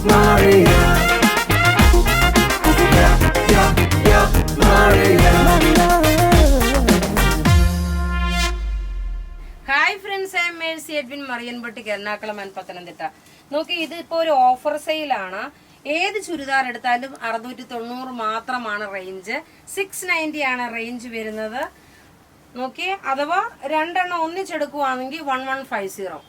Maria. Hi friends, I am Mercy Edwin Mariyanpatti, Ernakulam and Pathanamthitta. നോക്കി, ഇത് ഇപ്പോൾ ഒരു ഓഫർ സെയിലാണ്. ഏത് ചുരിദാർ എടുത്താലും 690 മാത്രമാണ് റേഞ്ച്. 690 ആണ് റേഞ്ച് വരുന്നത്. നോക്കി, അഥവാ രണ്ടെണ്ണം ഒന്നിച്ചെടുക്കുവാണെങ്കിൽ 1150.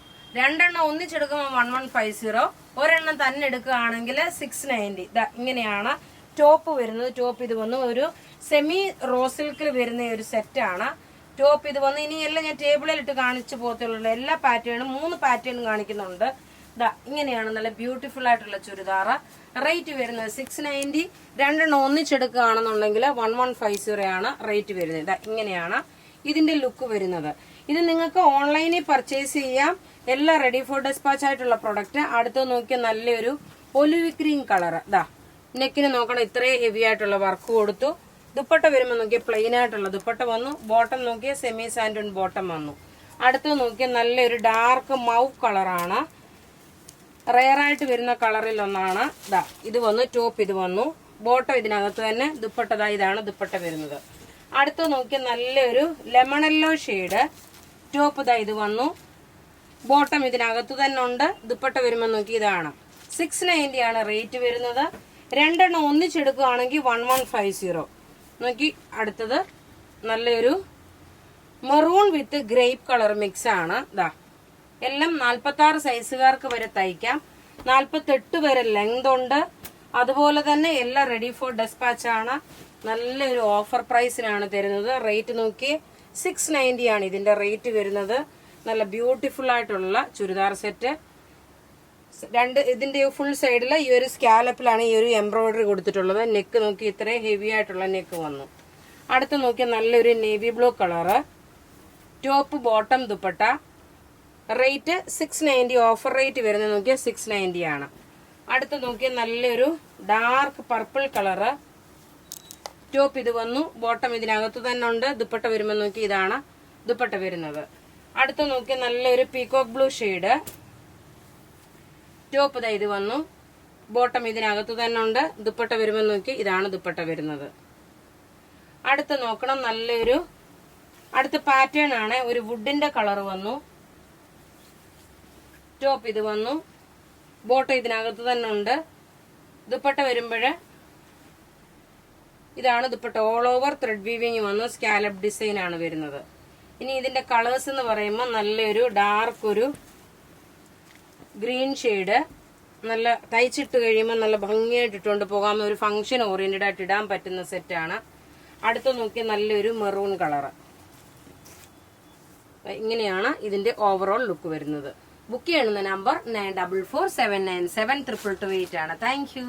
രണ്ടെണ്ണം ഒന്നിച്ചെടുക്കുമ്പോൾ 1150. ഒരെണ്ണം തന്നെ എടുക്കുകയാണെങ്കിൽ 690. ഇങ്ങനെയാണ് ടോപ്പ് വരുന്നത്. ടോപ്പ് ഇത് വന്ന് ഒരു സെമി റോ സിൽക്കിൽ വരുന്ന ഒരു സെറ്റാണ്. ടോപ്പ് ഇത് വന്ന് ഇനി എല്ലാം ഞാൻ ടേബിളിൽ ഇട്ട് കാണിച്ചു പോകത്തുള്ളൂ. എല്ലാ പാറ്റേണും 3 പാറ്റേണും കാണിക്കുന്നുണ്ട്. ഇങ്ങനെയാണ് നല്ല ബ്യൂട്ടിഫുൾ ആയിട്ടുള്ള ചുരിദാർ. റേറ്റ് വരുന്നത് 690. രണ്ടെണ്ണം ഒന്നിച്ചെടുക്കുകയാണെന്നുണ്ടെങ്കിൽ 1150 ആണ് റേറ്റ് വരുന്നത്. ഇങ്ങനെയാണ് ഇതിന്റെ ലുക്ക് വരുന്നത്. ഇത് നിങ്ങൾക്ക് ഓൺലൈനിൽ പർച്ചേസ് ചെയ്യാം. എല്ലാം റെഡി ഫോർ ഡെസ്പാച്ച് ആയിട്ടുള്ള പ്രൊഡക്റ്റ്. അടുത്ത് നോക്കിയ നല്ലൊരു ഒലിവ് ഗ്രീൻ കളർ. നെക്കിന് നോക്കണം, ഇത്രയും ഹെവി ആയിട്ടുള്ള വർക്ക് കൊടുത്തു. ദുപ്പട്ട വരുമ്പോൾ നോക്കിയ പ്ലെയിൻ ആയിട്ടുള്ള ദുപ്പട്ട വന്നു. ബോട്ടം നോക്കിയ സെമി സാൻഡൂൺ ബോട്ടം വന്നു. അടുത്ത് നോക്കിയ നല്ലൊരു ഡാർക്ക് മൗ കളറാണ്. റെയർ ആയിട്ട് വരുന്ന കളറിൽ ഒന്നാണ്. ഇത് വന്നു. ടോപ്പ് ഇത് വന്നു. ബോട്ടം ഇതിനകത്ത് തന്നെ. ദുപ്പട്ട ഇതാണ് ദുപ്പട്ട വരുന്നത്. അടുത്ത് നോക്കിയ നല്ലൊരു ലെമണല്ലോ ഷെയ്ഡ്. ടോപ്പ് ഇത് വന്നു. ബോട്ടം ഇതിനകത്ത് തന്നെ ഉണ്ട്. ദുപ്പട്ട വരുമ്പോൾ നോക്കി ഇതാണ്. 690 ആണ് റേറ്റ് വരുന്നത്. രണ്ടെണ്ണം ഒന്നിച്ചെടുക്കുകയാണെങ്കിൽ 1150. നോക്കി, അടുത്തത് നല്ലൊരു മെറൂൺ വിത്ത് ഗ്രേപ്പ് കളർ മിക്സ് ആണ്. എല്ലാം 46 സൈസുകാർക്ക് വരെ തയ്ക്കാം. 48 വരെ ലെങ്ത് ഉണ്ട്. അതുപോലെ തന്നെ എല്ലാം റെഡി ഫോർ ഡെസ്പാച്ച് ആണ്. നല്ലൊരു ഓഫർ പ്രൈസിനാണ് തരുന്നത്. റേറ്റ് നോക്കി 690 ആണ് ഇതിന്റെ റേറ്റ് വരുന്നത്. നല്ല ബ്യൂട്ടിഫുൾ ആയിട്ടുള്ള ചുരിദാർ സെറ്റ്. ഇതിന്റെ ഫുൾ സൈഡിൽ ഈ ഒരു സ്കാലപ്പിലാണ് ഈ ഒരു എംബ്രോയിഡറി കൊടുത്തിട്ടുള്ളത്. നെക്ക് നോക്കി ഇത്രയും ഹെവി ആയിട്ടുള്ള നെക്ക് വന്നു. അടുത്ത് നോക്കിയ നല്ലൊരു navy blue colour. Top bottom dupatta. Rate 690. Offer rate വരുന്നത് നോക്കിയാൽ 690 ആണ്. അടുത്ത് നോക്കിയ നല്ലൊരു ഡാർക്ക് പർപ്പിൾ കളറ്. ടോപ്പ് ഇത് വന്നു. ബോട്ടം ഇതിനകത്ത് തന്നെ ഉണ്ട്. ദുപ്പട്ട വരുമ്പോൾ നോക്കി ഇതാണ് ദുപ്പട്ട വരുന്നത്. അടുത്ത് നോക്കിയ നല്ലൊരു പീകോക്ക് ബ്ലൂ ഷെയ്ഡ്. ടോപ്പ് ഇത് വന്നു. ബോട്ടം ഇതിനകത്ത് തന്നെ ഉണ്ട്. ദുപ്പട്ട വരുമ്പോൾ നോക്കി ഇതാണ് ദുപ്പട്ട വരുന്നത്. അടുത്ത് നോക്കണം, നല്ലൊരു അടുത്ത പാറ്റേൺ ആണ്. ഒരു വുഡിന്റെ കളർ വന്നു. ടോപ്പ് ഇത് വന്നു. ബോട്ടം ഇതിനകത്ത് തന്നെ ഉണ്ട്. ദുപ്പട്ട വരുമ്പോൾ ഇതാണ് dupatta. All over thread weaving വന്നു. സ്കാലപ്പ് ഡിസൈൻ ആണ് വരുന്നത്. ഇനി ഇതിന്റെ കളേഴ്സ് എന്ന് പറയുമ്പോൾ നല്ലൊരു ഡാർക്ക് ഒരു ഗ്രീൻ ഷെയ്ഡ്. നല്ല തയ്ച്ചിട്ട് കഴിയുമ്പോൾ നല്ല ഭംഗിയായിട്ട് ഇട്ടുകൊണ്ട് പോകാവുന്ന ഒരു ഫംഗ്ഷൻ ഓറിയന്റഡ് ആയിട്ട് ഇടാൻ പറ്റുന്ന സെറ്റാണ്. അടുത്ത് നോക്കിയ നല്ലൊരു മെറൂൺ കളർ. ഇങ്ങനെയാണ് ഇതിന്റെ ഓവറോൾ ലുക്ക് വരുന്നത്. ബുക്ക് ചെയ്യുന്ന നമ്പർ 9447972228 ആണ്. Thank you.